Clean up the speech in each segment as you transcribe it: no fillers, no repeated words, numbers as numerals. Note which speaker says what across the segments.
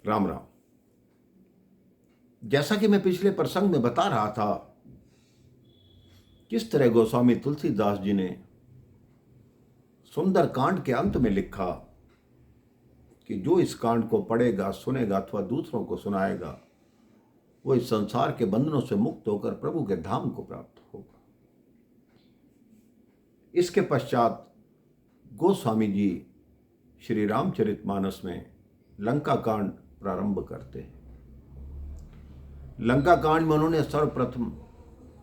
Speaker 1: राम राम। जैसा कि मैं पिछले प्रसंग में बता रहा था, किस तरह गोस्वामी तुलसीदास जी ने सुंदर कांड के अंत में लिखा कि जो इस कांड को पढ़ेगा, सुनेगा अथवा दूसरों को सुनाएगा, वो इस संसार के बंधनों से मुक्त होकर प्रभु के धाम को प्राप्त होगा। इसके पश्चात गोस्वामी जी श्री रामचरितमानस में लंका कांड प्रारंभ करते हैं। लंका कांड में उन्होंने सर्वप्रथम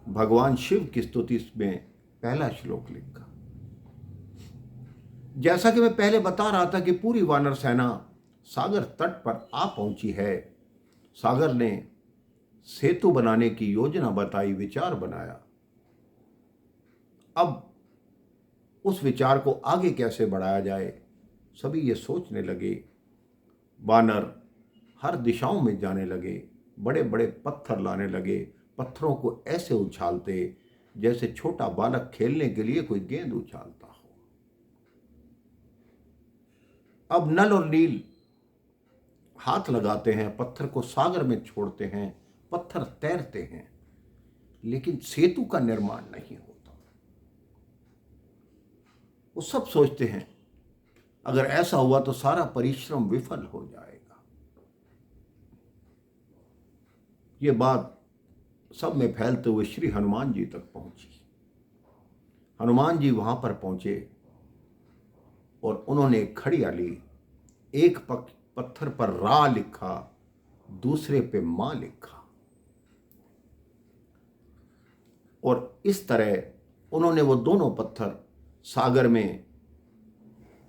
Speaker 1: भगवान शिव की स्तुति में पहला श्लोक लिखा। जैसा कि मैं पहले बता रहा था कि पूरी वानर सेना सागर तट पर आ पहुंची है। सागर ने सेतु बनाने की योजना बताई, विचार बनाया। अब उस विचार को आगे कैसे बढ़ाया जाए, सभी ये सोचने लगे। वानर हर दिशाओं में जाने लगे, बड़े बड़े पत्थर लाने लगे, पत्थरों को ऐसे उछालते जैसे छोटा बालक खेलने के लिए कोई गेंद उछालता हो। अब नल और नील हाथ लगाते हैं, पत्थर को सागर में छोड़ते हैं, पत्थर तैरते हैं, लेकिन सेतु का निर्माण नहीं होता। वो सब सोचते हैं अगर ऐसा हुआ तो सारा परिश्रम विफल हो जाएगा। ये बात सब में फैलते हुए श्री हनुमान जी तक पहुंची। हनुमान जी वहां पर पहुंचे और उन्होंने एक खड़िया ली। एक पत्थर पर रा लिखा, दूसरे पे मां लिखा, और इस तरह उन्होंने वो दोनों पत्थर सागर में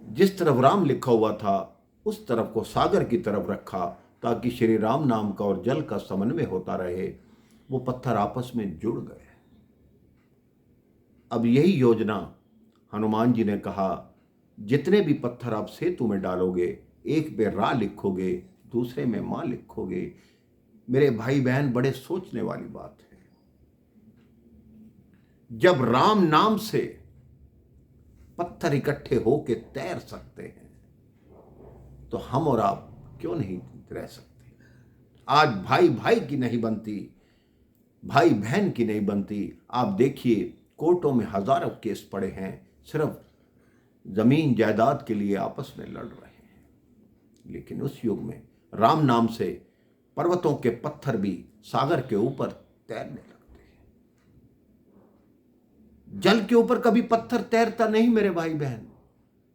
Speaker 1: जिस तरफ राम लिखा हुआ था उस तरफ को सागर की तरफ रखा, ताकि श्री राम नाम का और जल का समन्वय होता रहे। वो पत्थर आपस में जुड़ गए। अब यही योजना हनुमान जी ने कहा, जितने भी पत्थर आप सेतु में डालोगे, एक पे रा लिखोगे, दूसरे में मां लिखोगे। मेरे भाई बहन, बड़े सोचने वाली बात है। जब राम नाम से पत्थर इकट्ठे होके तैर सकते हैं, तो हम और आप क्यों नहीं रह सकते? आज भाई भाई की नहीं बनती, भाई बहन की नहीं बनती। आप देखिए, कोर्टों में हजारों केस पड़े हैं, सिर्फ जमीन जायदाद के लिए आपस में लड़ रहे हैं। लेकिन उस युग में राम नाम से पर्वतों के पत्थर भी सागर के ऊपर तैरने लगते हैं। जल के ऊपर कभी पत्थर तैरता नहीं मेरे भाई बहन,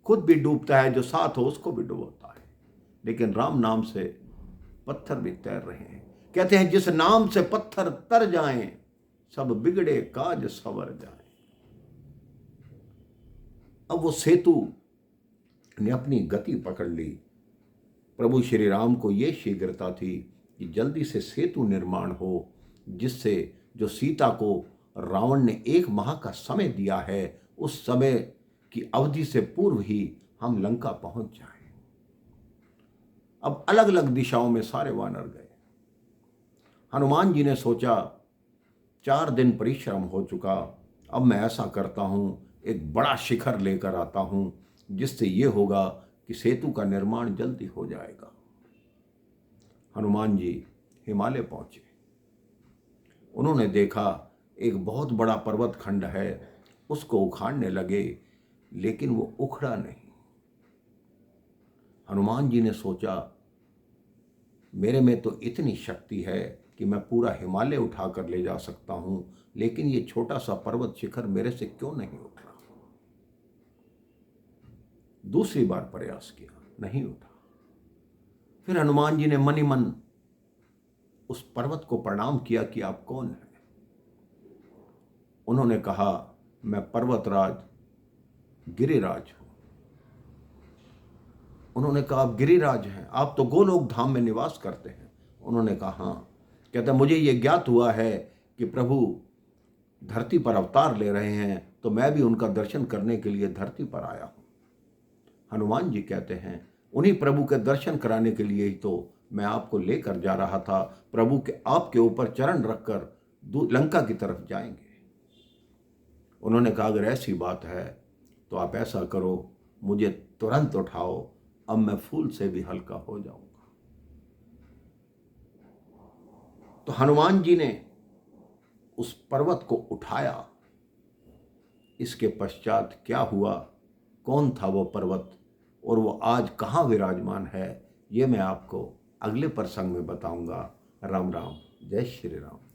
Speaker 1: खुद भी डूबता है, जो साथ हो उसको भी डुबोता है। लेकिन राम नाम से पत्थर भी तैर रहे हैं। कहते हैं, जिस नाम से पत्थर तर जाएं, सब बिगड़े काज सवर जाएं। अब वो सेतु ने अपनी गति पकड़ ली। प्रभु श्री राम को ये शीघ्रता थी कि जल्दी से सेतु निर्माण हो, जिससे जो सीता को रावण ने 1 माह का समय दिया है, उस समय की अवधि से पूर्व ही हम लंका पहुंच जाएं। अब अलग अलग दिशाओं में सारे वानर गए। हनुमान जी ने सोचा, 4 दिन परिश्रम हो चुका, अब मैं ऐसा करता हूं, एक बड़ा शिखर लेकर आता हूं, जिससे ये होगा कि सेतु का निर्माण जल्दी हो जाएगा। हनुमान जी हिमालय पहुंचे। उन्होंने देखा एक बहुत बड़ा पर्वत खंड है, उसको उखाड़ने लगे, लेकिन वो उखड़ा नहीं। हनुमान जी ने सोचा, मेरे में तो इतनी शक्ति है कि मैं पूरा हिमालय उठाकर ले जा सकता हूं, लेकिन ये छोटा सा पर्वत शिखर मेरे से क्यों नहीं उठ रहा? दूसरी बार प्रयास किया, नहीं उठा। फिर हनुमान जी ने मन ही मन उस पर्वत को प्रणाम किया कि आप कौन हैं? उन्होंने कहा, मैं पर्वतराज गिरिराज हूं। उन्होंने कहा, आप गिरिराज हैं, आप तो गोलोक धाम में निवास करते हैं। उन्होंने कहा, हाँ। कहता, मुझे ये ज्ञात हुआ है कि प्रभु धरती पर अवतार ले रहे हैं, तो मैं भी उनका दर्शन करने के लिए धरती पर आया हूं। हनुमान जी कहते हैं, उन्हीं प्रभु के दर्शन कराने के लिए ही तो मैं आपको लेकर जा रहा था। प्रभु के आपके ऊपर चरण रखकर लंका की तरफ जाएंगे। उन्होंने कहा, अगर ऐसी बात है तो आप ऐसा करो, मुझे तुरंत उठाओ, अब मैं फूल से भी हल्का हो जाऊंगा। तो हनुमान जी ने उस पर्वत को उठाया। इसके पश्चात क्या हुआ, कौन था वो पर्वत और वो आज कहाँ विराजमान है, ये मैं आपको अगले प्रसंग में बताऊंगा। राम राम, जय श्री राम।